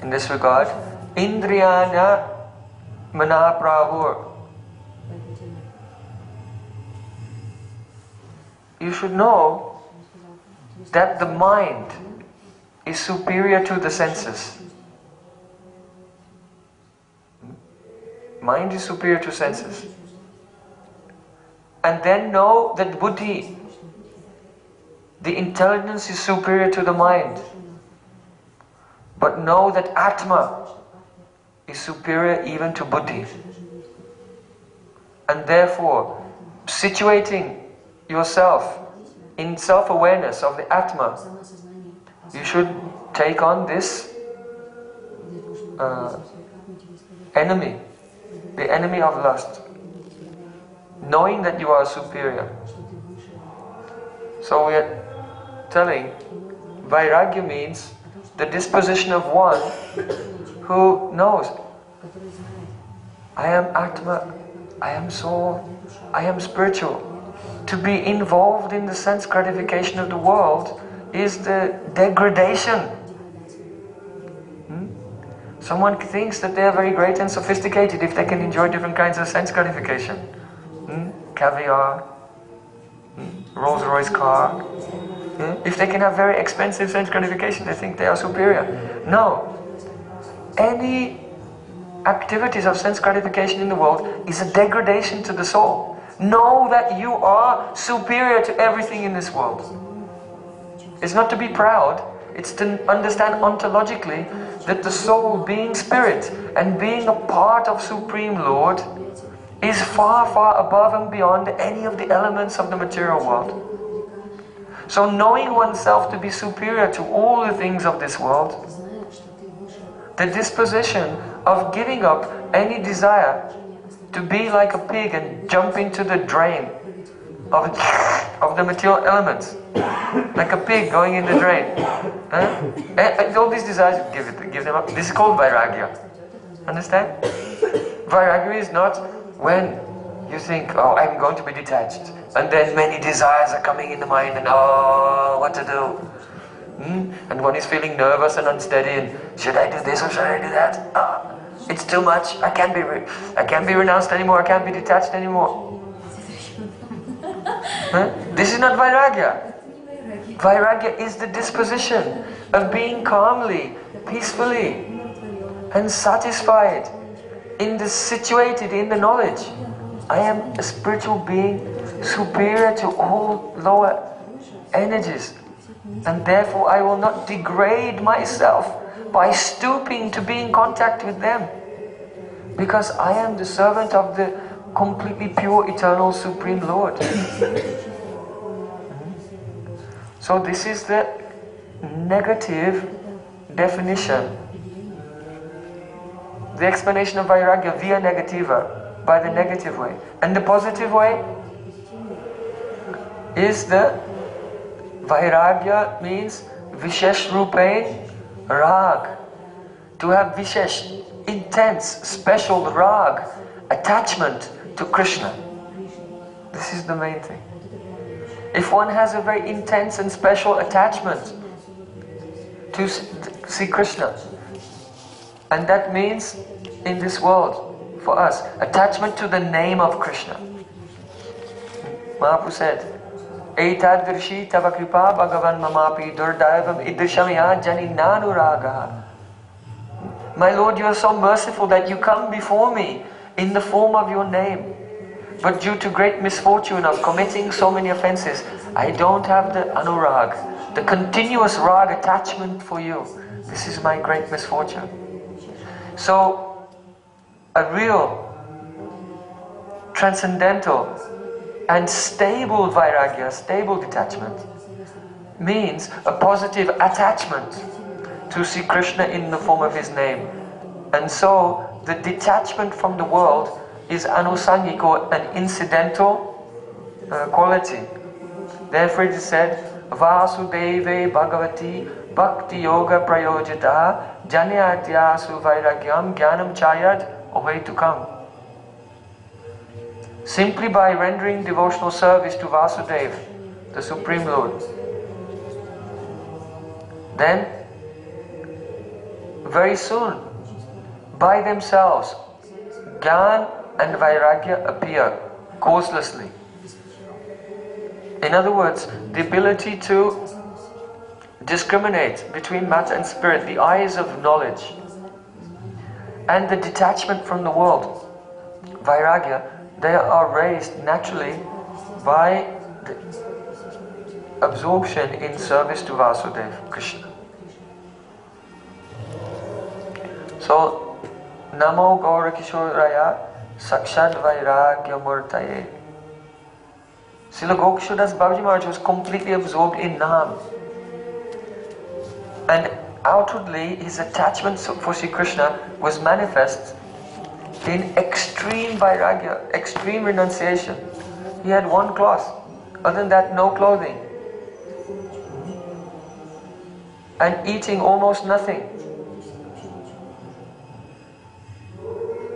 in this regard. Indriyana mana pravur. You should know that the mind is superior to the senses. Mind is superior to senses. And then know that buddhi, the intelligence, is superior to the mind. But know that Atma is superior even to buddhi. And therefore, situating yourself in self-awareness of the Atma, you should take on this enemy, the enemy of lust, knowing that you are superior. So we are telling, Vairagya means the disposition of one who knows, I am Atma, I am soul, I am spiritual. To be involved in the sense gratification of the world is the degradation. Someone thinks that they are very great and sophisticated if they can enjoy different kinds of sense gratification. Caviar, Rolls-Royce car. If they can have very expensive sense gratification, they think they are superior. No. Any activities of sense gratification in the world is a degradation to the soul. Know that you are superior to everything in this world. It's not to be proud, It's to understand ontologically that the soul, being spirit and being a part of Supreme Lord, is far, far above and beyond any of the elements of the material world. So knowing oneself to be superior to all the things of this world, the disposition of giving up any desire to be like a pig and jump into the drain of the material elements, like a pig going in the drain. And all these desires, give them up. This is called Vairagya. Understand? Vairagya is not when you think, oh, I'm going to be detached, and then many desires are coming in the mind, and oh, what to do? And one is feeling nervous and unsteady, and should I do this or should I do that? It's too much. I can't be renounced anymore. I can't be detached anymore. This is not Vairagya. Vairagya is the disposition of being calmly, peacefully, and satisfied situated in the knowledge. I am a spiritual being superior to all lower energies, and therefore I will not degrade myself by stooping to be in contact with them, because I am the servant of the completely pure, eternal, Supreme Lord. So this is the negative definition. The explanation of Vairagya via negativa, by the negative way. And the positive way is the Vairagya means Vishesh Rupe Rag. To have Vishesh, intense, special Rag, attachment to Krishna. This is the main thing. If one has a very intense and special attachment to see Krishna, and that means in this world, for us, attachment to the name of Krishna. Mahaprabhu said, Eitadvirshi tava kripa bhagavan mamapi durdaivam idrishamya janinanuragaha. My Lord, you are so merciful that you come before me in the form of your name. But due to great misfortune of committing so many offenses, I don't have the anurag, the continuous rag attachment for you. This is my great misfortune. So, a real, transcendental and stable Vairagya, stable detachment, means a positive attachment to see Krishna in the form of his name. And so, the detachment from the world is anusangiko, an incidental quality. Therefore it is said, Vasudeve Bhagavati Bhakti Yoga Prayojita Janyatyasu Vairagyam Jnanam Chayad Ohetukam. Simply by rendering devotional service to Vasudeva, the Supreme Lord, then very soon, by themselves, Gyan and Vairagya appear causelessly. In other words, the ability to discriminate between matter and spirit, the eyes of knowledge, and the detachment from the world, Vairagya, they are raised naturally by the absorption in service to Vasudeva, Krishna. So, Namo Gaura Kishoraya Sakshad Vairagya Murtaye. Srila Gokishoda Das Babaji Maharaj was completely absorbed in Nam. And outwardly, his attachment for Sri Krishna was manifest in extreme Vairagya, extreme renunciation. He had one cloth, other than that, no clothing. And eating almost nothing.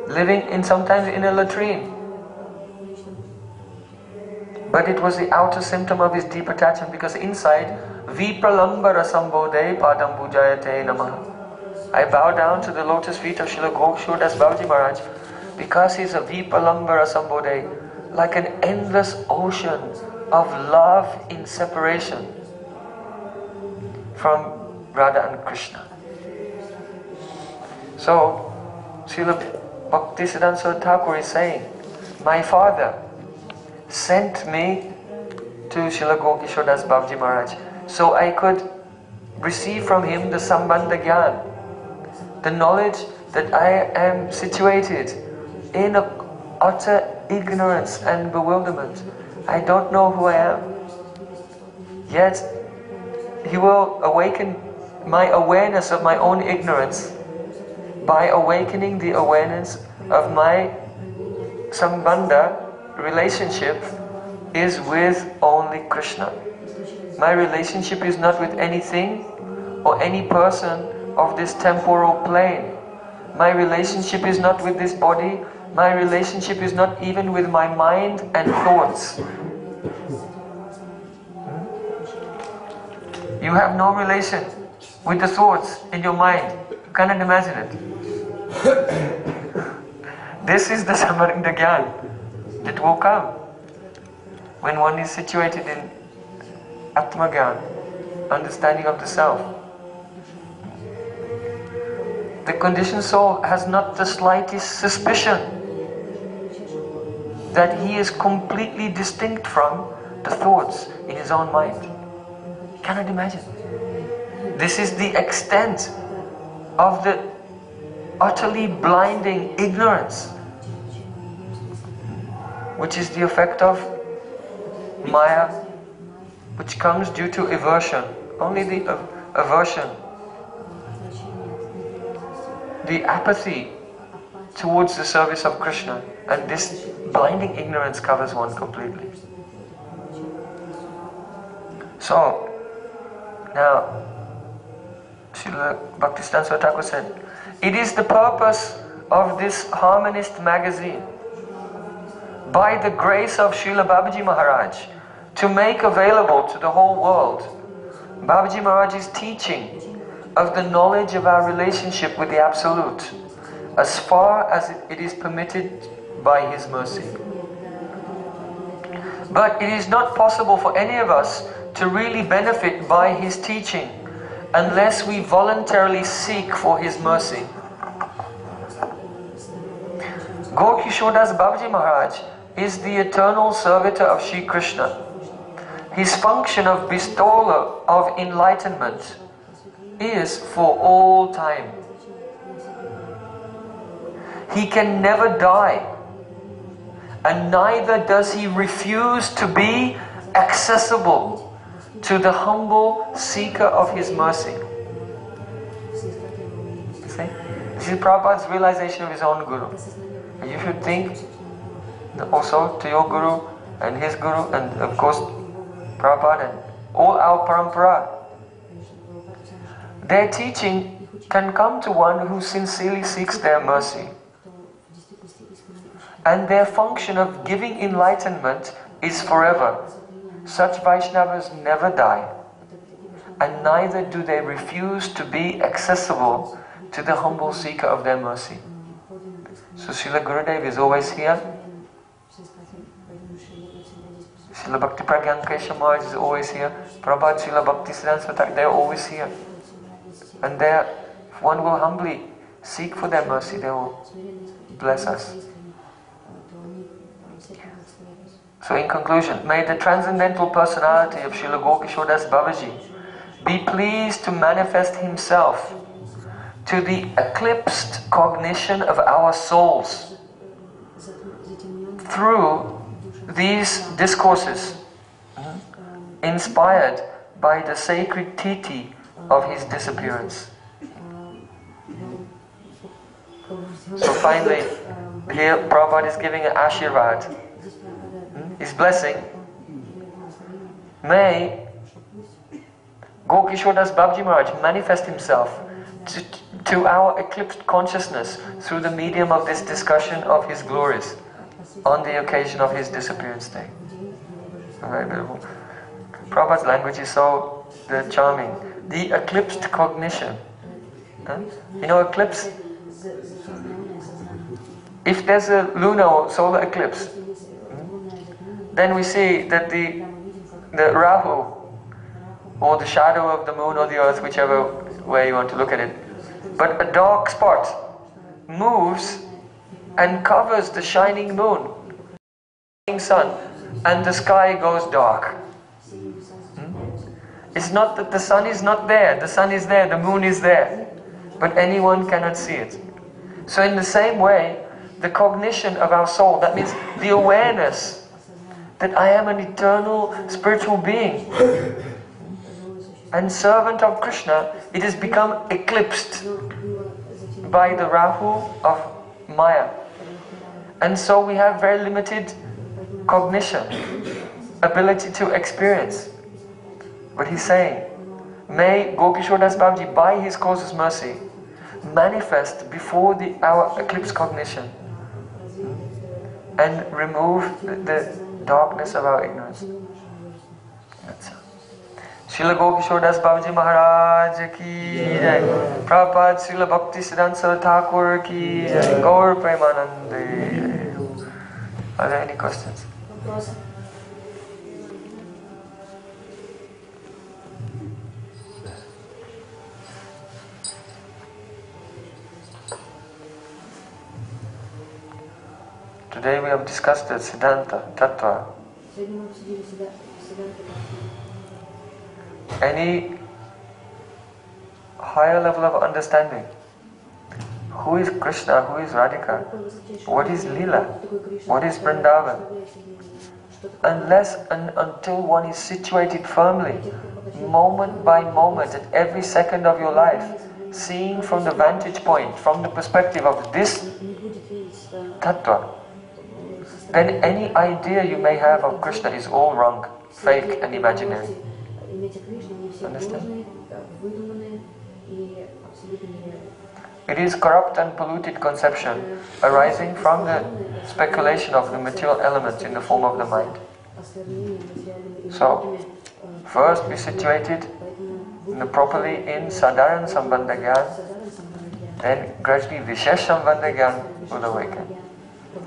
Living sometimes in a latrine. But it was the outer symptom of his deep attachment, because inside, Vipralambara Sambodhe Padam Bhujayate Namaha. I bow down to the lotus feet of Srila Gokishoda Das Babaji Maharaj, because he is a Vipralambara Sambodhe, like an endless ocean of love in separation from Radha and Krishna. So, Srila Bhaktisiddhanta Saraswati Thakur is saying, my father sent me to Srila Gokishoda Das Babaji Maharaj so I could receive from him the Sambandha Gyan, the knowledge that I am situated in utter ignorance and bewilderment. I don't know who I am. Yet he will awaken my awareness of my own ignorance by awakening the awareness of my Sambandha relationship is with only Krishna. My relationship is not with anything or any person of this temporal plane. My relationship is not with this body. My relationship is not even with my mind and thoughts. You have no relation with the thoughts in your mind. You cannot imagine it. This is the Sambandha Gyan that will come when one is situated in Atma Gyan, understanding of the self. The conditioned soul has not the slightest suspicion that he is completely distinct from the thoughts in his own mind. You cannot imagine. This is the extent of the utterly blinding ignorance, which is the effect of Maya, which comes due to aversion. Only the aversion, the apathy towards the service of Krishna, and this blinding ignorance covers one completely. So, now, Srila Bhaktisiddhanta Swami Thakur said, it is the purpose of this Harmonist magazine, by the grace of Srila Babaji Maharaj, to make available to the whole world Babaji Maharaj's teaching of the knowledge of our relationship with the Absolute, as far as it is permitted by His mercy. But it is not possible for any of us to really benefit by His teaching unless we voluntarily seek for His mercy. Gaur Kishore Das Babaji Maharaj is the eternal servitor of Shri Krishna. His function of bestower of enlightenment is for all time. He can never die, and neither does he refuse to be accessible to the humble seeker of his mercy. See? This is Prabhupada's realization of his own Guru. And you should think also to your Guru and his Guru, and of course Prabhupada and all our parampara. Their teaching can come to one who sincerely seeks their mercy. And their function of giving enlightenment is forever. Such Vaishnavas never die, and neither do they refuse to be accessible to the humble seeker of their mercy. So Srila Gurudev is always here. Srila Bhakti Pragyan Keshav Maharaj is always here. Prabhupada, Srila Bhaktisiddhanta Swami Thakur, they are always here. And if one will humbly seek for their mercy, they will bless us. So in conclusion, may the transcendental personality of Srila Gaur Kishore Das Babaji be pleased to manifest himself to the eclipsed cognition of our souls through these discourses inspired by the sacred titi of his disappearance. So finally, here Prabhupada is giving an Ashirvad, his blessing. May Gaur Kishore Das Babaji Maharaj manifest himself to our eclipsed consciousness through the medium of this discussion of his glories on the occasion of his disappearance day. Very beautiful. Prabhupada's language is so charming. The eclipsed cognition. You know eclipse? If there's a lunar or solar eclipse, then we see that the Rahu, or the shadow of the moon or the earth, whichever way you want to look at it, but a dark spot moves and covers the shining moon, sun, and the sky goes dark. It's not that the sun is not there, the sun is there, the moon is there, but anyone cannot see it. So in the same way, the cognition of our soul, that means the awareness that I am an eternal spiritual being and servant of Krishna, it has become eclipsed by the Rahu of Maya. And so we have very limited cognition, ability to experience. But he's saying, may Gokishore Das Babaji, by his causeless mercy, manifest before our eclipsed cognition and remove the darkness of our ignorance. That's it. Srila Gokishore Das Babaji Maharaj ki jai. Prabhupada Srila Bhakti Siddhanta Saraswati Thakur ki jai. Gaur Premanande. Are there any questions? Today we have discussed the Siddhanta, Tattva. Any higher level of understanding. Who is Krishna? Who is Radhika? What is Leela? What is Vrindavan? Unless and until one is situated firmly, moment by moment, at every second of your life, seeing from the vantage point, from the perspective of this Tattva, then any idea you may have of Krishna is all wrong, fake and imaginary. Understand? It is corrupt and polluted conception arising from the speculation of the material elements in the form of the mind. So, first be situated properly in Sadharan Sambandha Gyan, then gradually Vishesh Sambandha Gyan will awaken.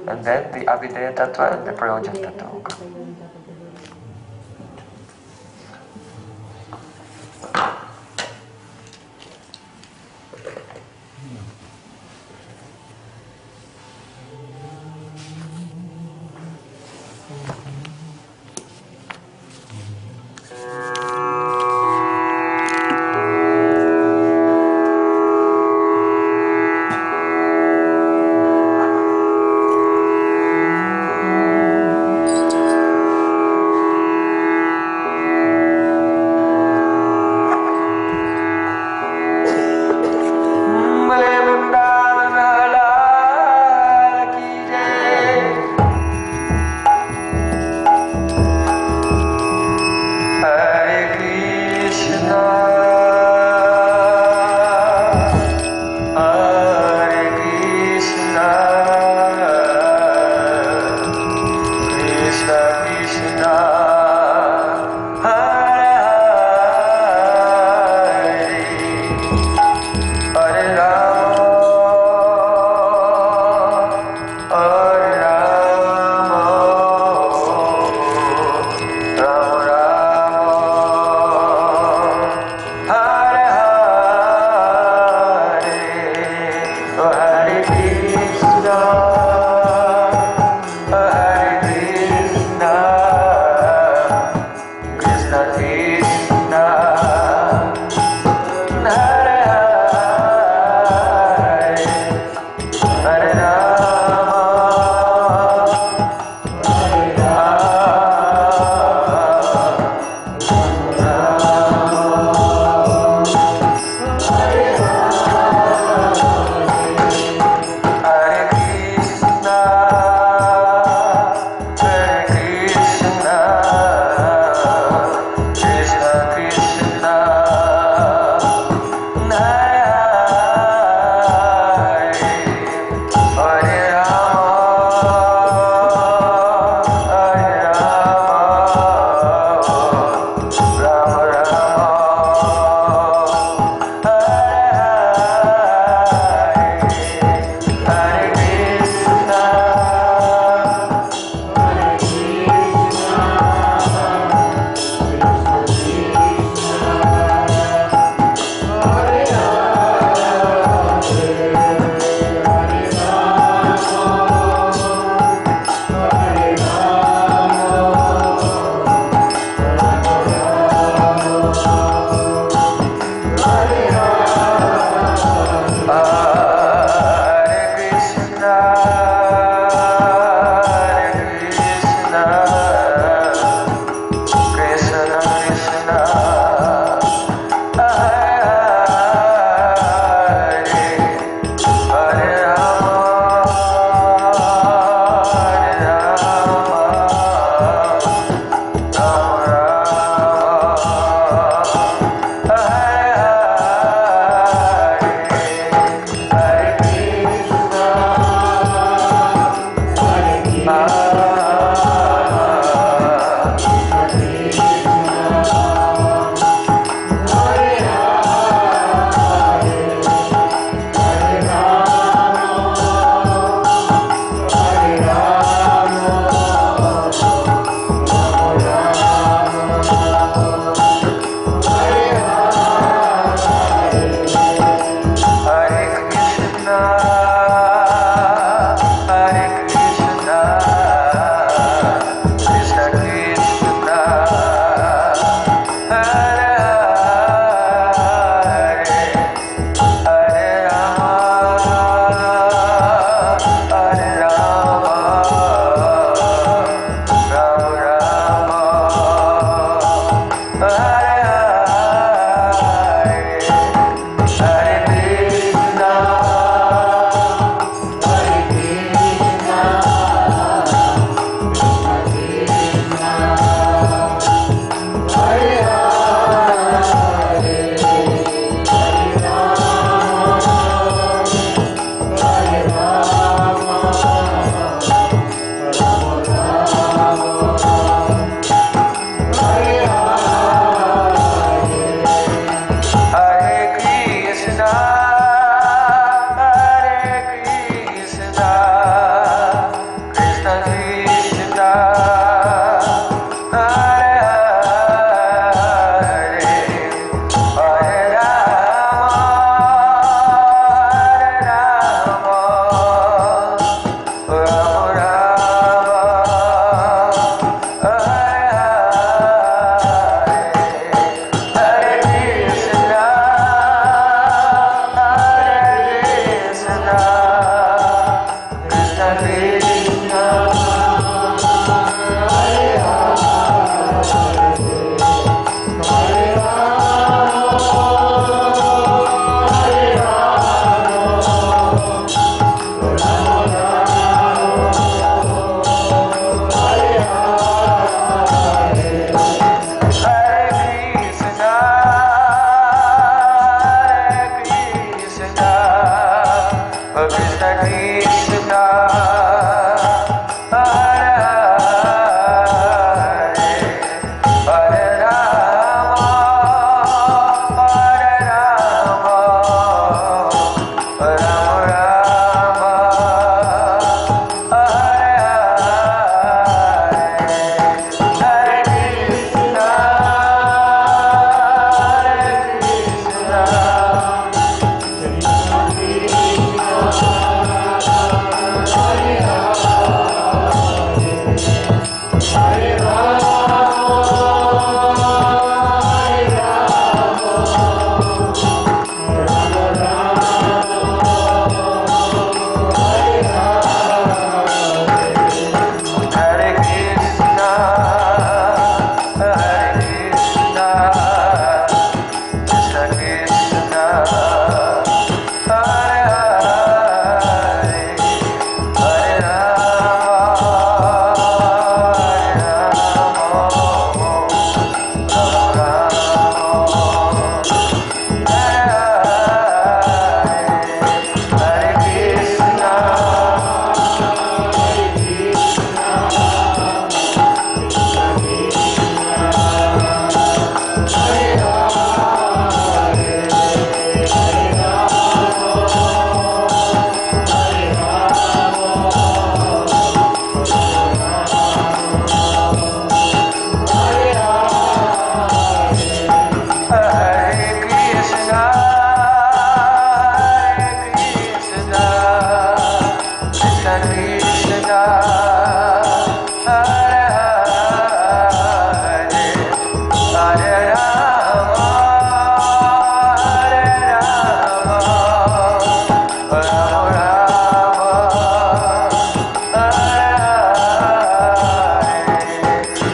And then the Abhideya Tattva and the Prayojan Tattva will come.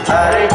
Rama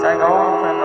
Jai Gaur